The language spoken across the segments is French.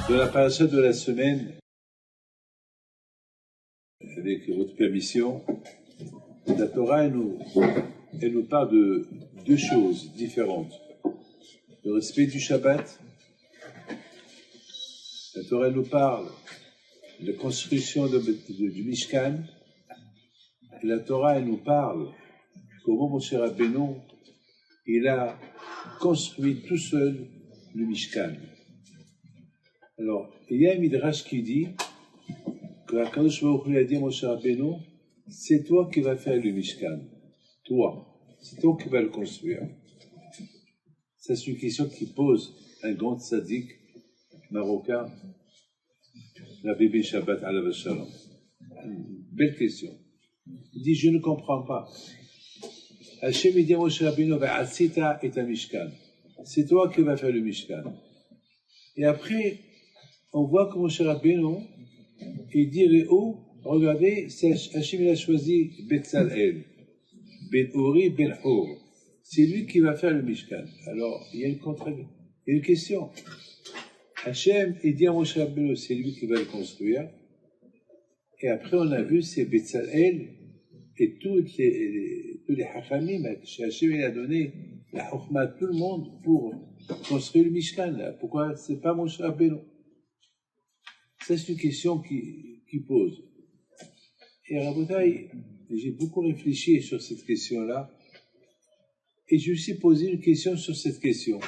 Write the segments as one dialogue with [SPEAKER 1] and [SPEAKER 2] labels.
[SPEAKER 1] De la paracha de la semaine, avec votre permission, la Torah, elle nous parle de deux choses différentes. Le respect du Shabbat. La Torah nous parle de la construction du Mishkan. Et la Torah, elle nous parle comment Moshe Rabbeinu, il a construit tout seul le Mishkan. Alors, il y a un midrash qui dit que Akadosh Baruch Hu a dit à Moshe Rabbeinu, c'est toi qui vas faire le Mishkan. Toi. C'est toi qui vas le construire. Ça, c'est une question qui pose un grand tzaddik marocain, Rabbi Ben Shabbat alav shalom. Belle question. Il dit, je ne comprends pas. Hachem, il dit à Moshe Rabbeinu, va'asita et un Mishkan. C'est toi qui vas faire le Mishkan. Et après, on voit que Moshe Rabbeinu, il dit, regardez, Hachem, il a choisi Betzalel, Ben Uri, Ben Hur. C'est lui qui va faire le Mishkan. Alors, il y a une question. Hachem, il dit à Moshe Rabbeinu, c'est lui qui va le construire. Et après, on a vu, c'est Betzalel et tous les Hachamim, Hachem, il a donné la Chokhmah à tout le monde pour construire le Mishkan. Là. Pourquoi c'est pas Moshe Rabbeinu? Ça, c'est une question qui pose. Et Rabotai, j'ai beaucoup réfléchi sur cette question-là. Et je me suis posé une question sur cette question.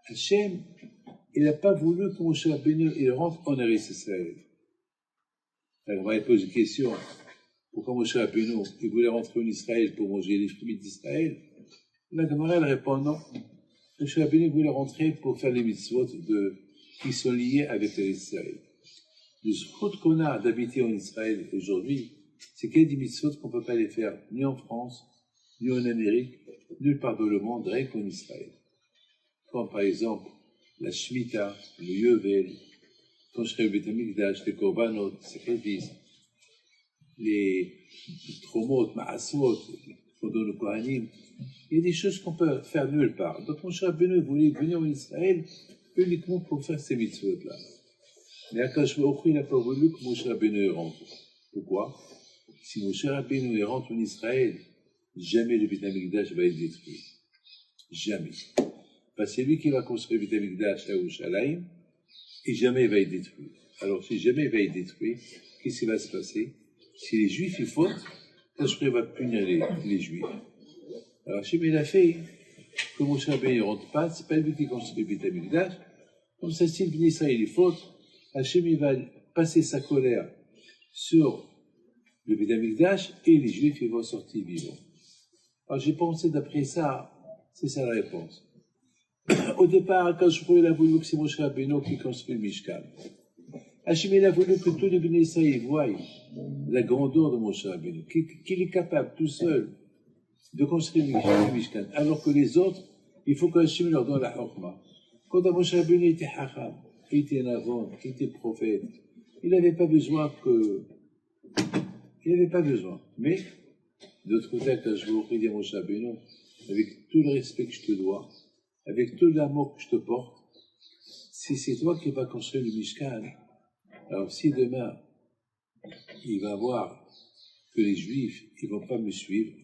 [SPEAKER 1] Hachem, il n'a pas voulu que Moshe Rabbeinu il rentre en Eretz Israël. Alors, on va poser une question. Pourquoi Moshe Rabbeinu il voulait rentrer en Israël pour manger les fruits d'Israël? La Gemara elle répond non. Moshe Rabbeinu voulait rentrer pour faire les mitzvot qui sont liés avec l'Israël. Le zchut qu'on a d'habiter en Israël aujourd'hui, c'est qu'il y a des mitzvot qu'on ne peut pas les faire ni en France, ni en Amérique, nulle part dans le monde, rien qu'en Israël. Comme par exemple la Shemitah, le Yovel, quand je serai au Beth Amikdash, les Korbanot, les sacrifices, les Tromot, Maasot, qu'on donne aux Kohanim, il y a des choses qu'on peut faire nulle part. Donc Moshe Rabbeinu voulait venir en Israël uniquement pour faire ces mitzvot-là. Mais Akadosh Baruch Hu, il n'a pas voulu que Moshe Rabbeinu rentre. Pourquoi? Si Moshe Rabbeinu rentre en Israël, jamais le Beth Amikdash va être détruit. Jamais. Parce que c'est lui qui va construire le Beth Amikdash à Yerushalayim, et jamais il va être détruit. Alors, si jamais il va être détruit, qu'est-ce qui va se passer? Si les Juifs y fautent, Akadosh Baruch Hu va punir les Juifs. Alors, Hachem, il a fait que Moshe Rabbeinu ne rentre pas, c'est pas lui qui construit le Beth Amikdash. Comme ça, si le Bnei Israël y faute, Hachem, il va passer sa colère sur le Beth Amikdash et les Juifs, ils vont sortir vivants. Alors, j'ai pensé d'après ça, c'est ça la réponse. Au départ, Akadosh Baruch Hu, il a voulu que c'est Moshe Rabbeinu qui construit le Mishkan. Hachem, il a voulu que tous les Bnei Israël voient la grandeur de Moshe Rabbeinu, qu'il est capable tout seul de construire le Mishkan, alors que les autres, il faut que Hachem leur donne la Chokhmah. Quand Moshe Rabbeinu était Chacham, il était Navon, il était prophète, il n'avait pas besoin Mais, d'autre côté, Akadosh Baruch Hu dit à Moshe Rabbeinu, avec tout le respect que je te dois, avec tout l'amour que je te porte, si c'est toi qui vas construire le Mishkan, alors si demain, il va voir que les Juifs, ils ne vont pas me suivre,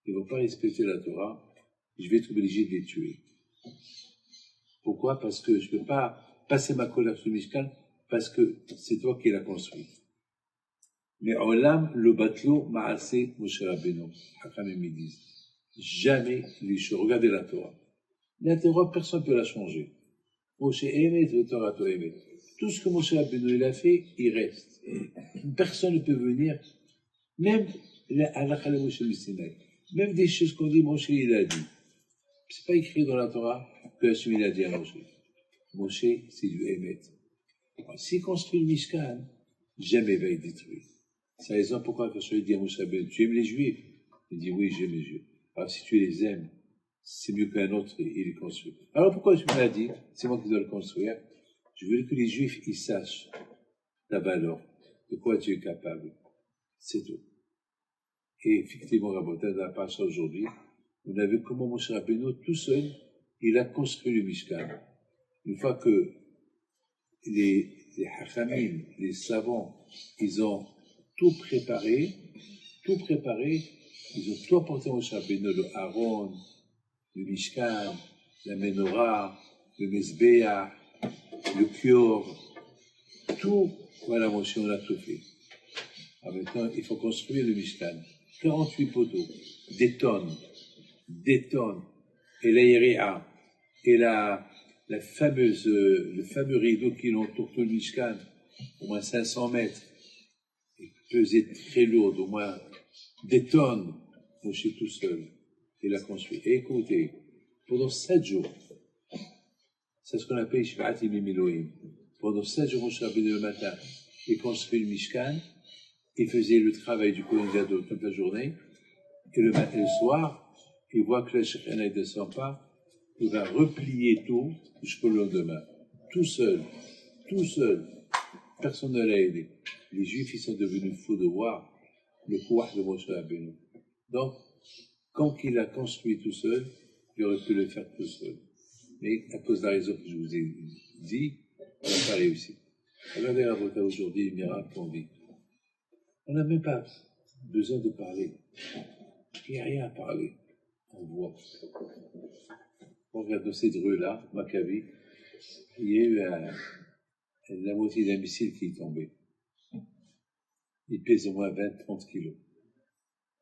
[SPEAKER 1] ils ne vont pas respecter la Torah, je vais être obligé de les tuer. Pourquoi? Parce que je ne peux pas passer ma colère sur le Mishkan, parce que c'est toi qui l'as construit. Mais Olam le batlo ma'aseh Moshe Rabbeinu, Hachamim ils disent. Jamais les choses. Regardez la Torah. La Torah, personne ne peut la changer. Moshe Emet, le Torah Emet. Tout ce que Moshe Rabbeinu il a fait, il reste. Personne ne peut venir, même même des choses qu'on dit, Moshe il a dit. C'est pas écrit dans la Torah que Hachem il a dit à Moshe. Moshe, c'est du Emet. S'il construit le Mishkan, jamais il va être détruit. C'est la raison pourquoi Hachem dit à Moshe Rabbeinu, tu aimes les Juifs? Il dit oui, j'aime les Juifs. Alors si tu les aimes, c'est mieux qu'un autre, il les construit. Alors pourquoi tu me l'as dit? C'est moi qui dois le construire. Je voulais que les Juifs, ils sachent ta valeur, de quoi tu es capable. C'est tout. Et effectivement, Rabotai, dans la paracha aujourd'hui, on a vu comment Moshe Rabbeinu, tout seul, il a construit le Mishkan. Une fois que les hachamim, les savants, ils ont tout préparé, ils ont tout apporté à Moshe Rabbeinu, le Aaron, le Mishkan, la Menorah, le Mezbeah, le Kior, tout, voilà Moshe, on a tout fait. Alors maintenant, il faut construire le Mishkan. 48 poteaux, des tonnes, et la Yéria, et le fameux rideau qui l'entoure tout le Mishkan, au moins 500 mètres, et pesé très lourd, au moins des tonnes, Moshe tout seul, il a construit. Et écoutez, pendant 7 jours, c'est ce qu'on appelle Shvat Yemim Elohim. Pendant 7 jours, Moshe Rabbeinu le matin, il construit le Mishkan, il faisait le travail du Kohen Gadol toute la journée, et le matin et le soir, il voit que la Shekinah ne descend pas, il va replier tout jusqu'au lendemain. Tout seul. Personne ne l'a aidé. Les Juifs, ils sont devenus fous de voir le pouvoir de Moshe Rabbeinu. Donc, quand il a construit tout seul, il aurait pu le faire tout seul. Mais à cause de la raison que je vous ai dit, on n'a pas réussi. Regardez la Rabota aujourd'hui, les miracles qu'on vit. On n'a même pas besoin de parler. Il n'y a rien à parler. On voit. On regarde dans cette rue-là, Maccabi, il y a eu la moitié d'un missile qui est tombé. Il pèse au moins 20-30 kilos.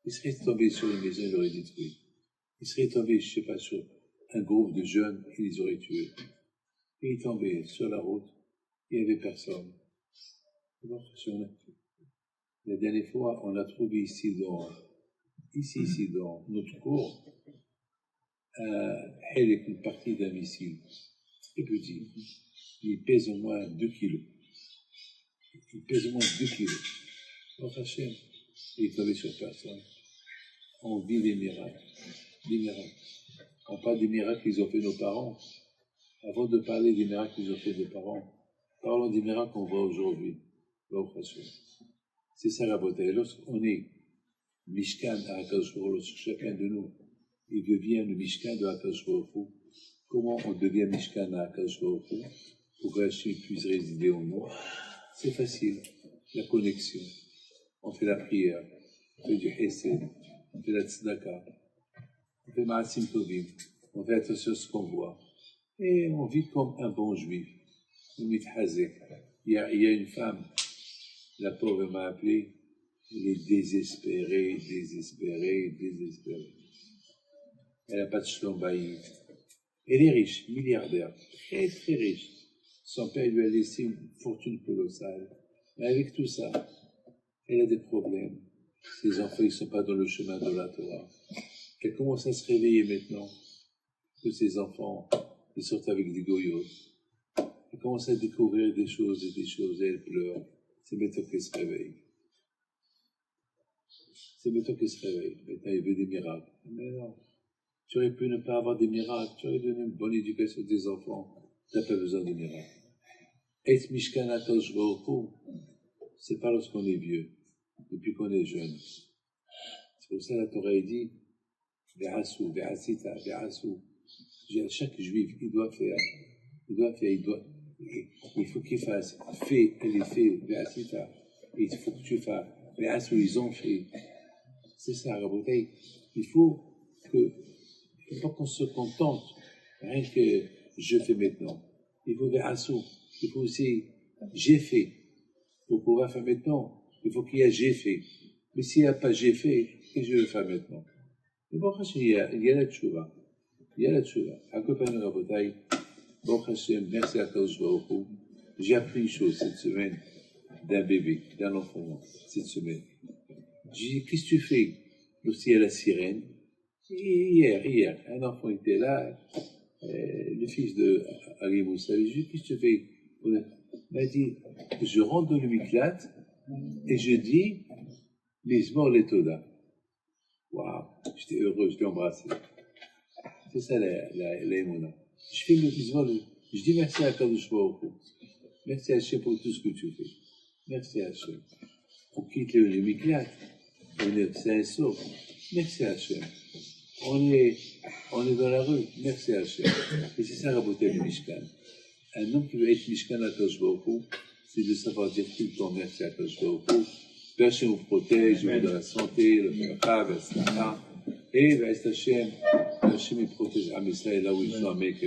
[SPEAKER 1] Il serait tombé sur les maisons, il l'aurait détruit. Il serait tombé, je ne sais pas, sur un groupe de jeunes, il les aurait tués. Et il est tombé sur la route, il n'y avait personne. La dernière fois, on a trouvé ici dans notre cour, une partie d'un missile, très petit. Il pèse au moins 2 kilos. Donc Hachem, il est tombé sur personne. On vit des miracles. On parle des miracles qu'ils ont fait nos parents. Avant de parler des miracles qu'ils ont fait nos parents, parlons des miracles qu'on voit aujourd'hui. C'est ça la beauté. Lorsqu'on est Mishkan à Akadosh Baruch Hu, lorsque chacun de nous, il devient le Mishkan de Akadosh Baruch Hu. Comment on devient Mishkan à Akadosh Baruch Hu pour que Hachem puisse résider en nous? C'est facile. La connexion. On fait la prière, on fait du Hesed, on fait la Tzedaka, on fait Ma'asim Tovim, on fait attention à ce qu'on voit. Et on vit comme un bon juif. On mitchazek. Il y a une femme, la pauvre m'a appelé, elle est désespérée. Elle n'a pas de shlom bayit. Elle est riche, milliardaire, très très riche. Son père lui a laissé une fortune colossale. Mais avec tout ça, elle a des problèmes. Ses enfants, ils ne sont pas dans le chemin de la Torah. Elle commence à se réveiller maintenant. Tous ses enfants, ils sortent avec des goyos. Elle commence à découvrir des choses, et elle pleure. C'est maintenant qu'elle se réveille. Maintenant, il veut des miracles. Mais non. Tu aurais pu ne pas avoir des miracles. Tu aurais donné une bonne éducation à tes enfants. Tu n'as pas besoin de miracles. Et Mishkan Akadosh Baruch Hu, c'est pas lorsqu'on est vieux, depuis qu'on est jeune. C'est pour ça que la Torah dit Ve'asu, ve'asita, ve'asu. Chaque juif, il faut qu'il fasse. Fais, elle est fait, ve'asita. Il faut que tu fasses. Ve'asu, ils ont fait. C'est ça, Rabotai. Il faut qu'on se contente, rien que je fais maintenant. Il faut ve'asu. Il faut aussi j'ai fait. Pour pouvoir faire maintenant, il faut qu'il y ait j'ai fait. Mais s'il n'y a pas j'ai fait, qu'est-ce que je vais faire maintenant? Mais bon, il y a la tchouva. Accompagnons la bataille. Bon, merci à Kadosh Baruch Hu. J'ai appris une chose cette semaine d'un bébé, d'un enfant, cette semaine. J'ai dit, qu'est-ce que tu fais lorsqu'il y a la sirène? Hier, un enfant était là, le fils de Ali Moussa. J'ai dit, qu'est-ce que tu fais? Il m'a dit, je rentre dans le miklat et je dis, Mizmor Letoda. Waouh, j'étais heureux, je l'ai embrassé. C'est ça la émona. Je fais le Mizmor, je dis merci à Kadosh Baruch Hu. Merci à Hachem pour tout ce que tu fais. Merci à Hachem. On quitte le miklat, c'est un saut. Merci à Hachem. On est dans la rue, merci à Hachem. Et c'est ça la beauté du Mishkan. un homme qui veut être Mishkan Akadosh Baruch Hu, c'est de savoir dire tout le temps merci à Akadosh Baruch Hu. Hachem vous protège, vous donne la santé, le bracha, la et Hachem, Hachem il protège Am Israël là où ils sont à Mekhe.